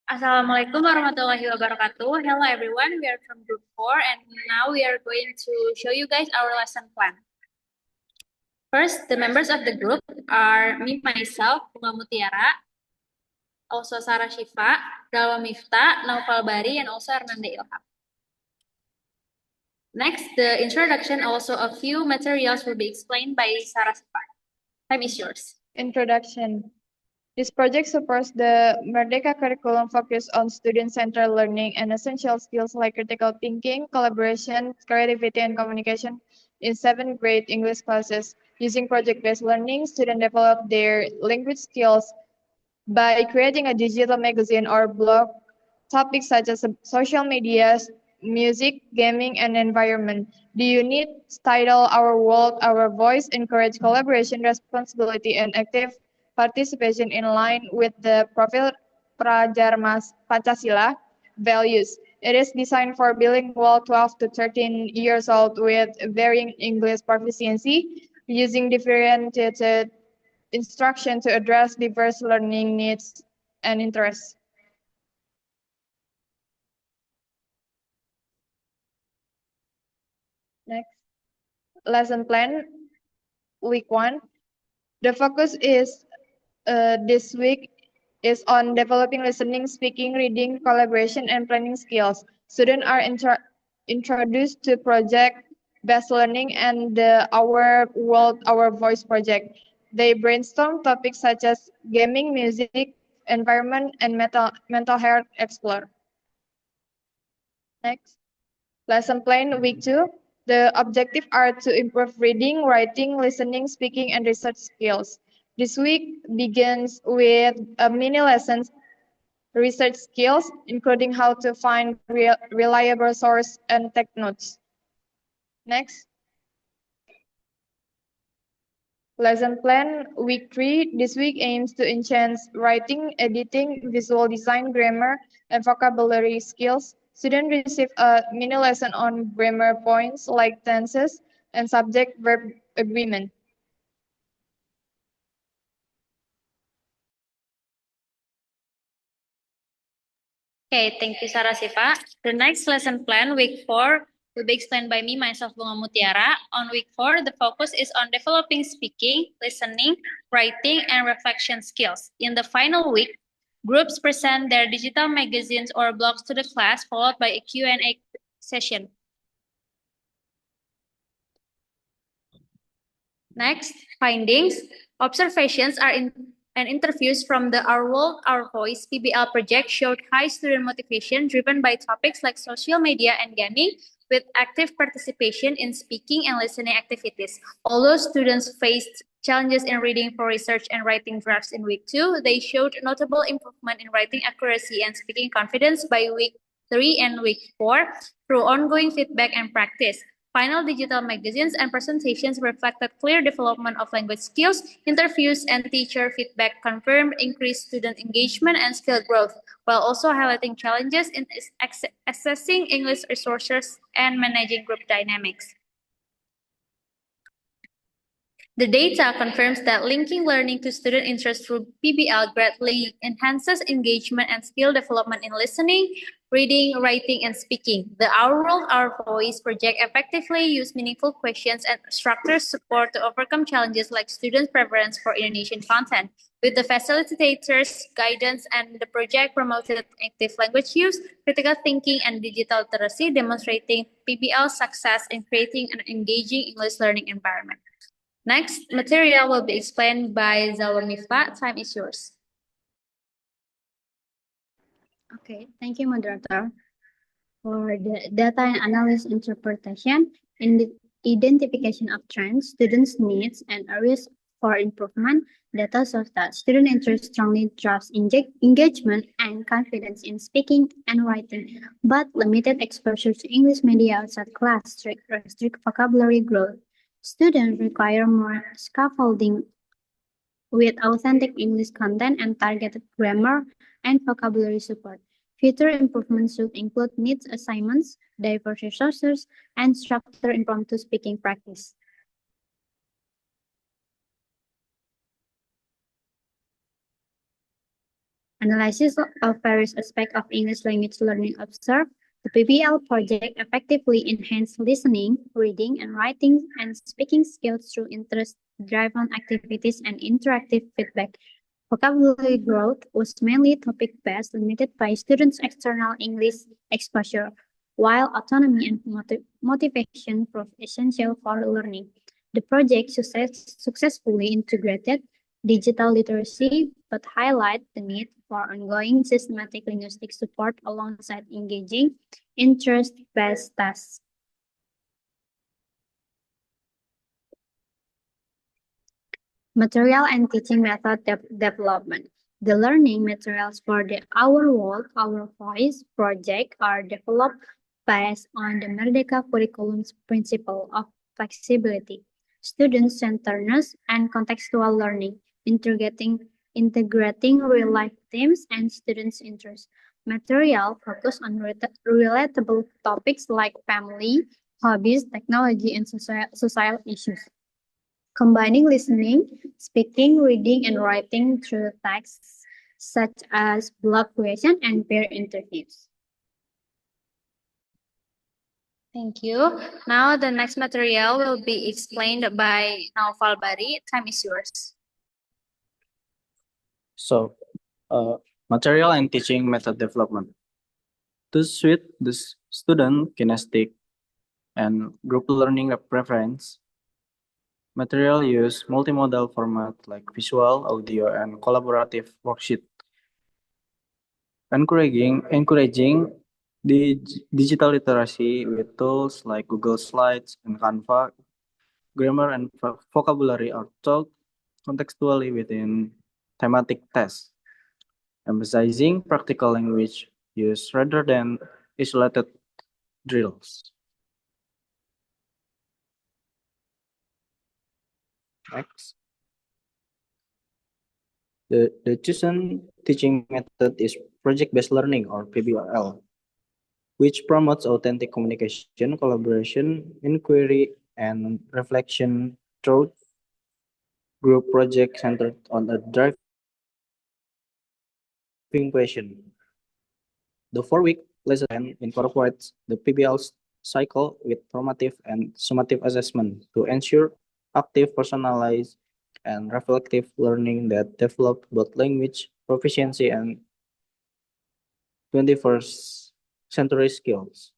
Assalamualaikum warahmatullahi wabarakatuh. Hello everyone, we are from group 4 and now we are going to show you guys our lesson plan. First, the members of the group are me, myself, Bunga Mutiara, also Sarah Shifa, Dalwa Mifta, Naufal Bari, and also Hernanda Ilham. Next, the introduction, also a few materials will be explained by Sarah Shifa. Time is yours. Introduction. This project supports the Merdeka curriculum focused on student-centered learning and essential skills like critical thinking, collaboration, creativity, and communication in 7th grade English classes. Using project-based learning, students develop their language skills by creating a digital magazine or blog. Topics such as social media, music, gaming, and environment. The unit titled Our World, Our Voice encourage collaboration, responsibility, and active participation in line with the Profil Prajarma Pancasila values. It is designed for bilingual 12 to 13 years old with varying English proficiency, using differentiated instruction to address diverse learning needs and interests. Next, lesson plan, week 1. The focus is this week is on developing listening, speaking, reading, collaboration, and planning skills. Students are introduced to project-based learning and the Our World, Our Voice project. They brainstorm topics such as gaming, music, environment, and mental health explore. Next, lesson plan week 2. The objectives are to improve reading, writing, listening, speaking, and research skills. This week begins with a mini lessons research skills, including how to find reliable source and take notes. Next, lesson plan week 3. This week aims to enhance writing, editing, visual design, grammar, and vocabulary skills. Students receive a mini lesson on grammar points like tenses and subject-verb agreement. Okay, thank you, Sarah Siva. The next lesson plan, week 4, will be explained by me, myself, Bunga Mutiara. On week 4, the focus is on developing speaking, listening, writing, and reflection skills. In the final week, groups present their digital magazines or blogs to the class, followed by a Q&A session. Next, findings. Observations and interviews from the Our World, Our Voice PBL project showed high student motivation driven by topics like social media and gaming, with active participation in speaking and listening activities. Although students faced challenges in reading for research and writing drafts in week 2, they showed notable improvement in writing accuracy and speaking confidence by week 3 and week 4 through ongoing feedback and practice. Final digital magazines and presentations reflected clear development of language skills. Interviews and teacher feedback confirmed increased student engagement and skill growth, while also highlighting challenges in accessing English resources and managing group dynamics. The data confirms that linking learning to student interest through PBL greatly enhances engagement and skill development in listening, reading, writing, and speaking. The Our World, Our Voice project effectively used meaningful questions and structured support to overcome challenges like students' preference for Indonesian content. With the facilitators' guidance and the project promoted active language use, critical thinking, and digital literacy, demonstrating PBL's success in creating an engaging English learning environment. Next, material will be explained by Zalwa Mifta. Time is yours. Okay, thank you, moderator. For the data and analysis interpretation, in the identification of trends, students' needs, and areas for improvement, data shows that student interest strongly drives engagement and confidence in speaking and writing, but limited exposure to English media outside class restrict vocabulary growth. Students require more scaffolding with authentic English content and targeted grammar and vocabulary support. Future improvements should include needs assignments, diverse resources, and structured impromptu speaking practice. analysis of various aspects of English language learning observed. The PBL project effectively enhanced listening, reading, and writing and speaking skills through interest-driven activities and interactive feedback. Vocabulary growth was mainly topic-based, limited by students' external English exposure, while autonomy and motivation proved essential for learning. The project successfully integrated digital literacy, but highlight the need for ongoing systematic linguistic support alongside engaging interest-based tasks. Material and teaching method development. The learning materials for the Our World, Our Voice project are developed based on the Merdeka curriculum's principle of flexibility, student-centeredness, and contextual learning, integrating real-life themes and students' interests. Material focus on relatable topics like family, hobbies, technology, and social issues. Combining listening, speaking, reading, and writing through texts such as blog creation and peer interviews. Thank you. Now the next material will be explained by Naufal Bari. Time is yours. So, material and teaching method development. To suit the student kinesthetic and group learning preference, material use multimodal format like visual, audio, and collaborative worksheet. Encouraging the digital literacy with tools like Google Slides and Canva. Grammar and vocabulary are taught contextually within thematic tests, emphasizing practical language use rather than isolated drills. Next. The chosen teaching method is project-based learning or PBL, which promotes authentic communication, collaboration, inquiry, and reflection through group project centered on a driving question. The 4-week lesson plan incorporates the PBL cycle with formative and summative assessment to ensure active, personalized, and reflective learning that develop both language proficiency and 21st century skills.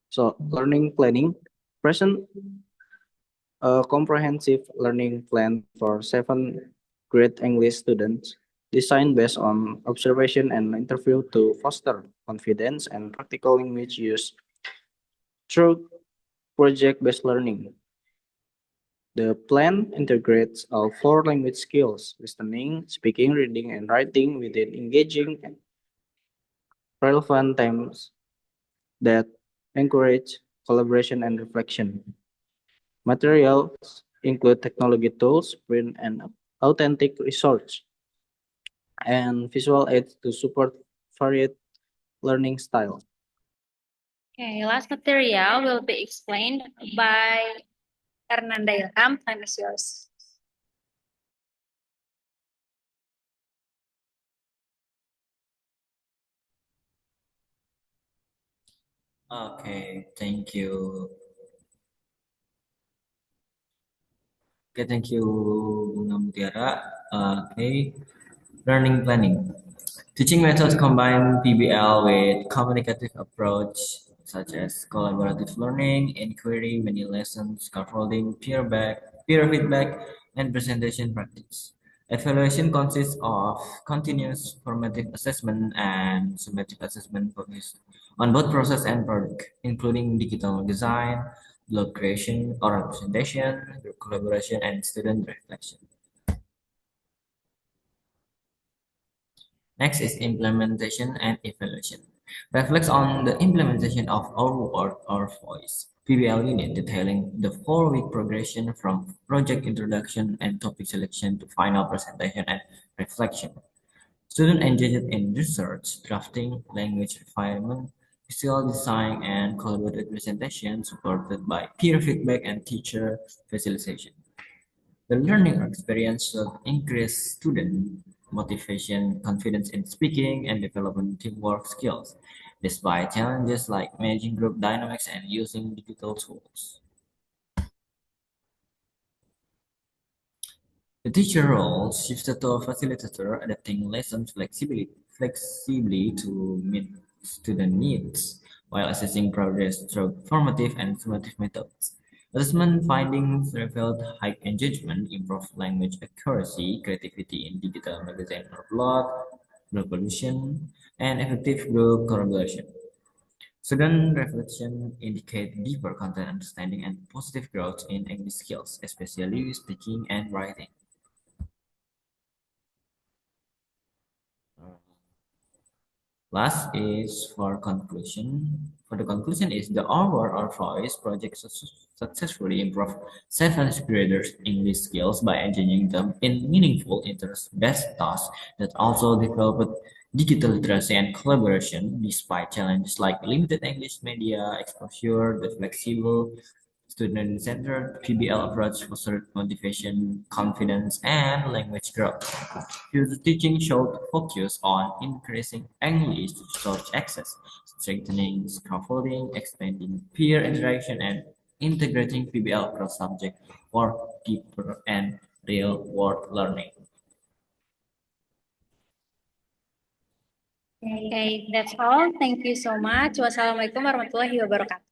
So, learning planning present a comprehensive learning plan for 7th grade English students designed based on observation and interview to foster confidence and practical language use through project-based learning. The plan integrates all 4 language skills: listening, speaking, reading, and writing within engaging and relevant themes that encourage collaboration and reflection. Materials include technology tools, print and authentic research, and visual aids to support varied learning styles. Okay, last material will be explained by Hernanda Ilham. Time is yours. Okay, thank you. Okay, thank you, Bunga Mutiara. Okay, learning planning. Teaching methods combine PBL with communicative approach such as collaborative learning, inquiry, mini lessons, scaffolding, peer feedback, and presentation practice. Evaluation consists of continuous formative assessment and summative assessment focused on both process and product, including digital design, blog creation, oral presentation, group collaboration, and student reflection. Next is implementation and evaluation. Reflects on the implementation of Our World, Our Voice PBL unit detailing the 4-week progression from project introduction and topic selection to final presentation and reflection. Students engaged in research, drafting, language refinement, visual design, and collaborative presentation supported by peer feedback and teacher facilitation. The learning experience should increase student motivation, confidence in speaking, and developing teamwork skills, despite challenges like managing group dynamics and using digital tools. The teacher role shifted to a facilitator, adapting lessons flexibly to meet student needs, while assessing progress through formative and summative methods. Assessment findings revealed high engagement, improved language accuracy, creativity in digital magazine or blog, revolution, and effective group collaboration. Student reflection indicate deeper content understanding and positive growth in English skills, especially speaking and writing. Last is for conclusion. For the conclusion is the Our Word, Our Voice project successfully improved seventh graders' English skills by engaging them in meaningful interest-based tasks that also developed digital literacy and collaboration despite challenges like limited English media exposure, the flexible student-centered PBL approach fostered motivation, confidence, and language growth. Future teaching should focus on increasing English resource access, strengthening scaffolding, expanding peer interaction, and integrating PBL across subjects for deeper and real-world learning. Okay, that's all. Thank you so much. Wassalamualaikum warahmatullahi wabarakatuh.